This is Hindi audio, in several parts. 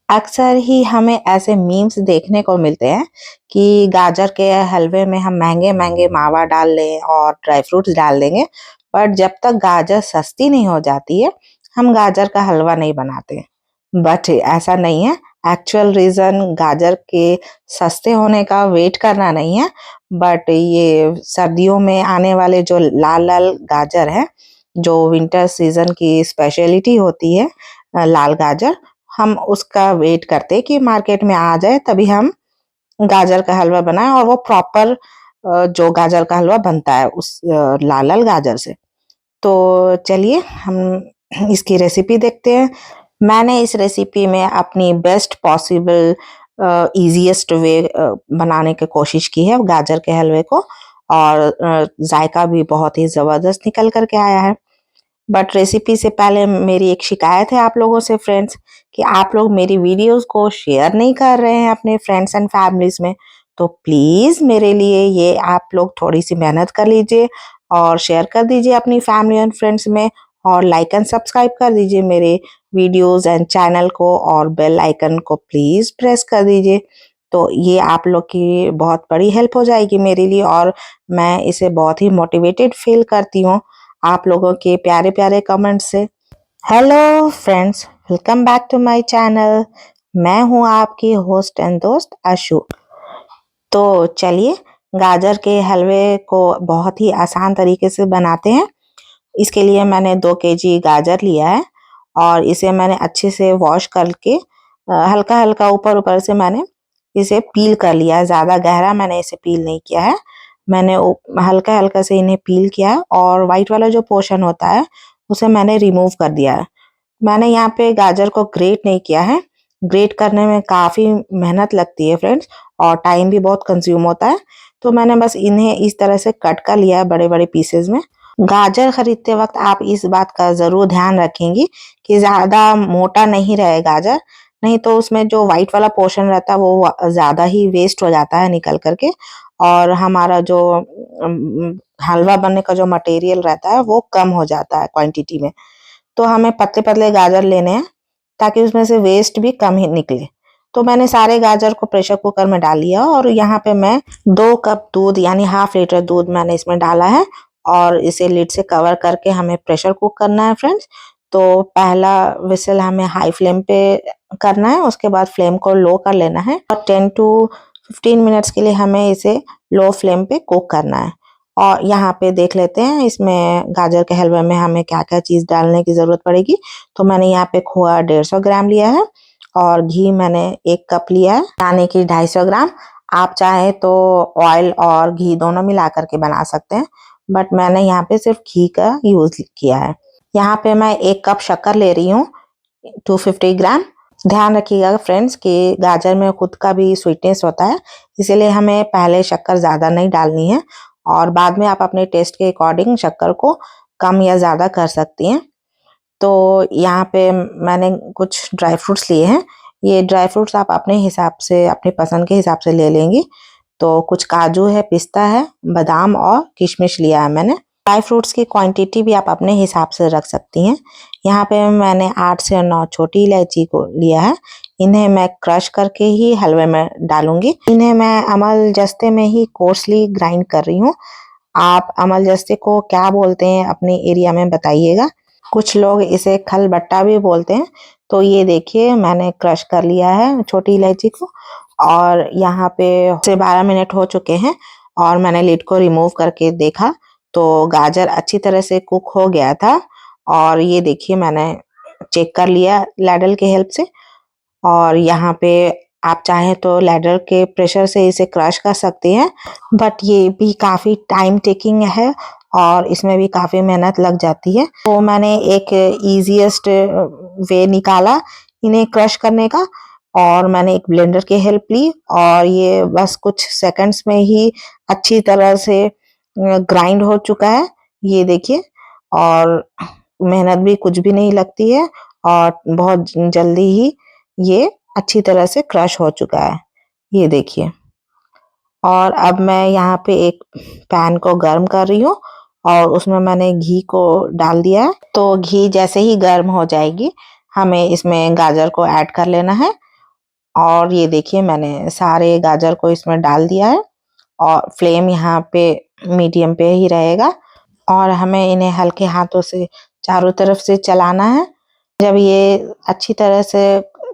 अक्सर ही हमें ऐसे मीम्स देखने को मिलते हैं कि गाजर के हलवे में हम महंगे-महंगे मावा डाल लें और ड्राई फ्रूट्स डाल देंगे, बट जब तक गाजर सस्ती नहीं हो जाती है, हम गाजर का हलवा नहीं बनाते। बट ऐसा नहीं है, एक्चुअल रीज़न गाजर के सस्ते होने का वेट करना नहीं है, बट ये सर्दियों में आने वाले जो लाल-लाल गाजर हैं, जो विंटर सीज़न की स्पेशलिटी होती है लाल गाजर, हम उसका वेट करते हैं कि मार्केट में आ जाए तभी हम गाजर का हलवा बनाएं और वो प्रॉपर जो गाजर का हलवा बनता है उस लाल लाल गाजर से। तो चलिए हम इसकी रेसिपी देखते हैं। मैंने इस रेसिपी में अपनी बेस्ट पॉसिबल इजीएस्ट वे बनाने की कोशिश की है गाजर के हलवे को, और जायका भी बहुत ही ज़बरदस्त निकल कर के आया है। बट रेसिपी से पहले मेरी एक शिकायत है आप लोगों से फ्रेंड्स, कि आप लोग मेरी वीडियोस को शेयर नहीं कर रहे हैं अपने फ्रेंड्स एंड फैमिलीज में। तो प्लीज़ मेरे लिए ये आप लोग थोड़ी सी मेहनत कर लीजिए और शेयर कर दीजिए अपनी फैमिली एंड फ्रेंड्स में, और लाइक एंड सब्सक्राइब कर दीजिए मेरे वीडियोस एंड चैनल को, और बेल आइकन को प्लीज़ प्रेस कर दीजिए। तो ये आप लोग की बहुत बड़ी हेल्प हो जाएगी मेरे लिए, और मैं इसे बहुत ही मोटिवेटेड फील करती हूँ आप लोगों के प्यारे प्यारे कमेंट से। Hello friends, welcome back to my channel. मैं हूँ आपकी होस्ट एंड दोस्त आशु। तो चलिए गाजर के हलवे को बहुत ही आसान तरीके से बनाते हैं। इसके लिए मैंने 2 केजी गाजर लिया है और इसे मैंने अच्छे से वॉश करके हल्का हल्का ऊपर ऊपर से मैंने इसे पील कर लिया है। ज़्यादा गहरा मैंने इसे पील नहीं किया है, मैंने हल्का हल्का से इन्हें पील किया है, और वाइट वाला जो पोर्शन होता है उसे मैंने रिमूव कर दिया है। मैंने यहाँ पे गाजर को ग्रेट नहीं किया है, ग्रेट करने में काफ़ी मेहनत लगती है फ्रेंड्स, और टाइम भी बहुत कंज्यूम होता है। तो मैंने बस इन्हें इस तरह से कट कर लिया है बड़े बड़े पीसेज में। गाजर खरीदते वक्त आप इस बात का ज़रूर ध्यान रखेंगी कि ज़्यादा मोटा नहीं रहे गाजर, नहीं तो उसमें जो वाइट वाला पोर्शन रहता है वो ज़्यादा ही वेस्ट हो जाता है निकल करके, और हमारा जो हलवा बनने का जो मटेरियल रहता है वो कम हो जाता है क्वांटिटी में। तो हमें पतले पतले गाजर लेने हैं ताकि उसमें से वेस्ट भी कम ही निकले। तो मैंने सारे गाजर को प्रेशर कुकर में डाल लिया, और यहाँ पे मैं 2 कप दूध यानी हाफ लीटर दूध मैंने इसमें डाला है, और इसे लिड से कवर करके हमें प्रेशर कुक करना है फ्रेंड्स। तो पहला विसल हमें हाई फ्लेम पे करना है, उसके बाद फ्लेम को लो कर लेना है, और 10 टू 15 मिनट्स के लिए हमें इसे लो फ्लेम पे कुक करना है। और यहाँ पे देख लेते हैं इसमें गाजर के हलवे में हमें क्या क्या चीज़ डालने की ज़रूरत पड़ेगी। तो मैंने यहाँ पे खोआ 150 ग्राम लिया है, और घी मैंने 1 कप लिया है, दाने की 250 ग्राम। आप चाहे तो ऑयल और घी दोनों मिला करके बना सकते हैं, बट मैंने यहाँ पे सिर्फ घी का यूज़ किया है। यहाँ पे मैं 1 कप शक्कर ले रही हूँ, 250 ग्राम। ध्यान रखिएगा फ्रेंड्स कि गाजर में खुद का भी स्वीटनेस होता है, इसीलिए हमें पहले शक्कर ज़्यादा नहीं डालनी है, और बाद में आप अपने टेस्ट के अकॉर्डिंग शक्कर को कम या ज़्यादा कर सकती हैं। तो यहाँ पे मैंने कुछ ड्राई फ्रूट्स लिए हैं। ये ड्राई फ्रूट्स आप अपने हिसाब से, अपनी पसंद के हिसाब से ले लेंगी। तो कुछ काजू है, पिस्ता है, बादाम और किशमिश लिया है मैंने। ड्राई फ्रूट्स की क्वांटिटी भी आप अपने हिसाब से रख सकती हैं। यहाँ पे मैंने 8 से 9 छोटी इलायची को लिया है। इन्हें मैं क्रश करके ही हलवे में डालूंगी। इन्हें मैं अमल जस्ते में ही कोर्सली ग्राइंड कर रही हूँ। आप अमल जस्ते को क्या बोलते हैं अपने एरिया में बताइएगा। कुछ लोग इसे खलबट्टा भी बोलते हैं। तो ये देखिए मैंने क्रश कर लिया है छोटी इलायची को, और यहाँ पे से 12 मिनट हो चुके हैं, और मैंने लिड को रिमूव करके देखा तो गाजर अच्छी तरह से कुक हो गया था। और ये देखिए मैंने चेक कर लिया लैडल के हेल्प से, और यहाँ पे आप चाहें तो लैडर के प्रेशर से इसे क्रश कर सकते हैं, बट ये भी काफ़ी टाइम टेकिंग है और इसमें भी काफ़ी मेहनत लग जाती है। तो मैंने एक ईजीएस्ट वे निकाला इन्हें क्रश करने का, और मैंने एक ब्लेंडर की हेल्प ली, और ये बस कुछ सेकंड्स में ही अच्छी तरह से ग्राइंड हो चुका है। ये देखिए, और मेहनत भी कुछ भी नहीं लगती है, और बहुत जल्दी ही ये अच्छी तरह से क्रश हो चुका है। ये देखिए, और अब मैं यहाँ पे एक पैन को गर्म कर रही हूँ, और उसमें मैंने घी को डाल दिया है। तो घी जैसे ही गर्म हो जाएगी हमें इसमें गाजर को ऐड कर लेना है, और ये देखिए मैंने सारे गाजर को इसमें डाल दिया है और फ्लेम यहाँ पे मीडियम पे ही रहेगा और हमें इन्हें हल्के हाथों से चारों तरफ से चलाना है। जब ये अच्छी तरह से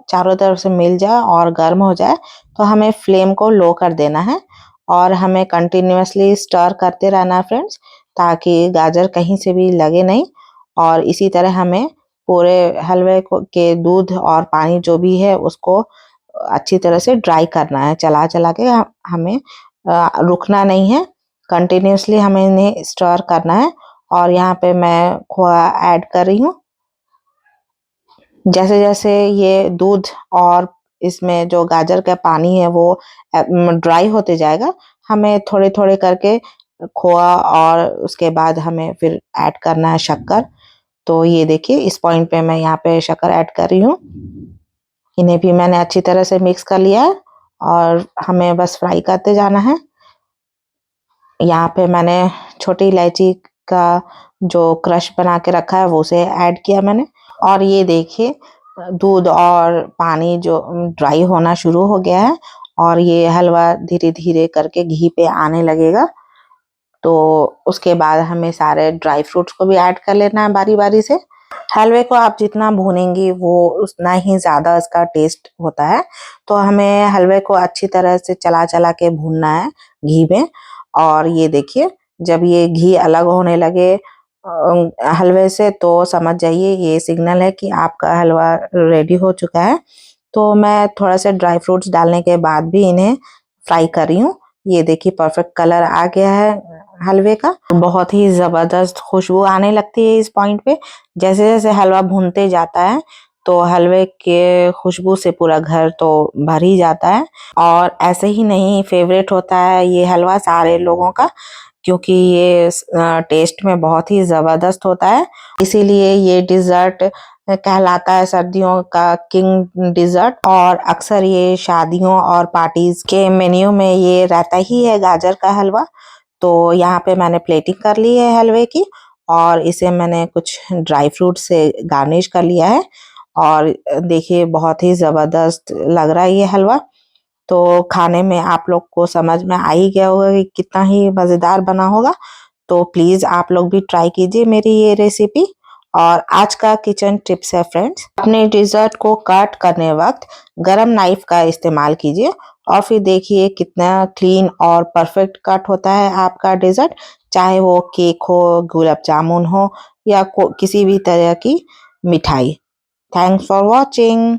चारों तरफ से मिल जाए और गर्म हो जाए तो हमें फ्लेम को लो कर देना है और हमें कंटिन्यूअसली स्टर करते रहना है फ्रेंड्स, ताकि गाजर कहीं से भी लगे नहीं। और इसी तरह हमें पूरे हलवे को के दूध और पानी जो भी है उसको अच्छी तरह से ड्राई करना है। चला चला के हमें रुकना नहीं है, कंटिन्यूअसली हमें इन्हें स्टर करना है। और यहाँ पे मैं खोआ ऐड कर रही हूँ। जैसे जैसे ये दूध और इसमें जो गाजर का पानी है वो ड्राई होते जाएगा, हमें थोड़े थोड़े करके खोआ और उसके बाद हमें फिर ऐड करना है शक्कर। तो ये देखिए इस पॉइंट पे मैं यहाँ पे शक्कर ऐड कर रही हूँ। इन्हें भी मैंने अच्छी तरह से मिक्स कर लिया है और हमें बस फ्राई करते जाना है। यहाँ पे मैंने छोटी इलायची का जो क्रश बना के रखा है वो उसे ऐड किया मैंने। और ये देखिए दूध और पानी जो ड्राई होना शुरू हो गया है और ये हलवा धीरे धीरे करके घी पे आने लगेगा। तो उसके बाद हमें सारे ड्राई फ्रूट्स को भी ऐड कर लेना है बारी बारी से। हलवे को आप जितना भूनेंगी वो उतना ही ज़्यादा इसका टेस्ट होता है। तो हमें हलवे को अच्छी तरह से चला चला के भूनना है घी में। और ये देखिए जब ये घी अलग होने लगे हलवे से तो समझ जाइए ये सिग्नल है कि आपका हलवा रेडी हो चुका है। तो मैं थोड़ा सा ड्राई फ्रूट्स डालने के बाद भी इन्हें फ्राई कर रही हूँ। ये देखिए परफेक्ट कलर आ गया है हलवे का। बहुत ही जबरदस्त खुशबू आने लगती है इस पॉइंट पे। जैसे जैसे हलवा भूनते जाता है तो हलवे के खुशबू से पूरा घर तो भर ही जाता है। और ऐसे ही नहीं फेवरेट होता है ये हलवा सारे लोगों का, क्योंकि ये टेस्ट में बहुत ही जबरदस्त होता है। इसीलिए ये डिजर्ट कहलाता है सर्दियों का किंग डिजर्ट। और अक्सर ये शादियों और पार्टीज के मेन्यू में ये रहता ही है गाजर का हलवा। तो यहाँ पे मैंने प्लेटिंग कर ली है हलवे की और इसे मैंने कुछ ड्राई फ्रूट से गार्निश कर लिया है। और देखिए बहुत ही जबरदस्त लग रहा है ये हलवा। तो खाने में आप लोग को समझ में आ ही गया होगा कि कितना ही मज़ेदार बना होगा। तो प्लीज़ आप लोग भी ट्राई कीजिए मेरी ये रेसिपी। और आज का किचन टिप्स है फ्रेंड्स, अपने डिज़र्ट को कट करने वक्त गरम नाइफ का इस्तेमाल कीजिए और फिर देखिए कितना क्लीन और परफेक्ट कट होता है आपका डिज़र्ट। चाहे वो केक हो, गुलाब जामुन हो या किसी भी तरह की मिठाई। Thanks for watching.